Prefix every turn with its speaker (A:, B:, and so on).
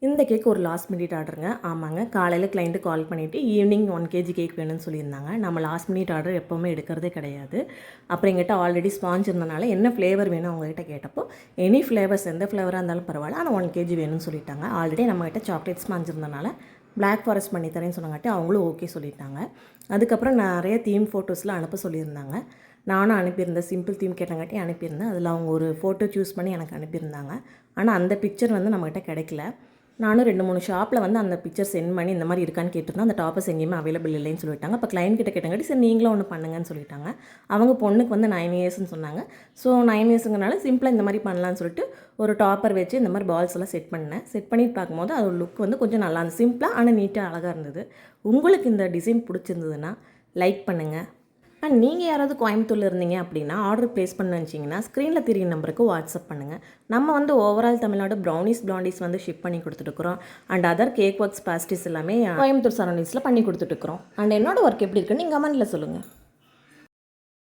A: இந்த கேக் ஒரு last minute ஆர்டருங்க. ஆமாங்க. காலையில் கிளைண்ட்டு கால் பண்ணிவிட்டு ஈவினிங் 1 கேஜி கேக் வேணும்னு சொல்லியிருந்தாங்க. நம்ம லாஸ்ட் மினிட் ஆர்டர் எப்போவுமே எடுக்கிறதே கிடையாது. அப்புறம் எங்கிட்ட ஆல்ரெடி ஸ்பாஞ்ச் இருந்தனால என்ன ஃப்ளேவர் வேணும் அவங்ககிட்ட கேட்டப்போ, எனி ஃப்ளேவர்ஸ் எந்த ஃப்ளேவராக இருந்தாலும் பரவாயில்ல, ஆனால் 1 கேஜி வேணும்னு சொல்லிட்டாங்க. ஆல்ரெடி நம்மகிட்ட சாக்லேட் ஸ்பாஞ்ச் இருந்தனால பிளாக் ஃபாரஸ்ட் பண்ணி தரேன்னு சொன்னாங்காட்டி அவங்களும் ஓகே சொல்லிட்டாங்க. அதுக்கப்புறம் நிறைய தீம் ஃபோட்டோஸ்லாம் அனுப்ப சொல்லியிருந்தாங்க. நானும் அனுப்பியிருந்தேன். Simple theme கேட்டங்காட்டி அனுப்பியிருந்தேன். அதில் அவங்க ஒரு ஃபோட்டோ சூஸ் பண்ணி எனக்கு அனுப்பியிருந்தாங்க. ஆனால் அந்த பிக்சர் வந்து நம்மகிட்ட கிடைக்கல. நானும் 2-3 ஷாப்பில் வந்து அந்த பிக்சர் சென்ட் பண்ணி இந்த மாதிரி இருக்கான்னு கேட்டிருந்தோம். அந்த டாப்பர்ஸ் எங்கேயுமே அவைலபிள் இல்லைன்னு சொல்லிட்டாங்க. அப்போ கிளைண்ட் கிட்ட கேட்டங்காட்டி சரி நீங்களும் ஒன்று பண்ணுங்கன்னு சொல்லிட்டாங்க. அவங்க பொண்ணுக்கு வந்து 9 இயர்ஸ்ன்னு சொன்னாங்க. ஸோ 9 இயர்ஸுங்கனால சிம்பிளாக இந்த மாதிரி பண்ணலான்னு சொல்லிட்டு ஒரு டாப்பர் வச்சு இந்த மாதிரி பால்ஸ் எல்லாம் செட் பண்ணேன். செட் பண்ணி பார்க்கும்போது அது லுக் வந்து கொஞ்சம் நல்லா இருந்தது. சிம்பிளாக ஆனால் நீட்டாக அழகாக இருந்தது. உங்களுக்கு இந்த டிசைன் பிடிச்சிருந்ததுன்னா லைக் பண்ணுங்கள். அண்ட் நீங்கள் யாராவது கோயம்புத்தூரில் இருந்தீங்க அப்படின்னா ஆர்டர் ப்ளேஸ் பண்ண வச்சிங்கன்னா ஸ்க்ரீனில் தெரியும் நம்பருக்கு வாட்ஸ்அப் பண்ணுங்கள். நம்ம வந்து ஓவரால் தமிழ்நாடு ப்ரௌனிஸ் பிளாண்டிஸ் வந்து ஷிப் பண்ணி கொடுத்துட்டுருக்குறோம். அண்ட் அதர் கேக் ஒர்க்ஸ் பாஸ்டிஸ் எல்லாமே கோயம்புத்தூர் சரௌண்டிங்ஸில் பண்ணி கொடுத்துட்ருக்குறோம். அண்ட் என்னோடய ஒர்க் எப்படி இருக்குன்னு நீங்கள் கமெண்ட்டில் சொல்லுங்கள்.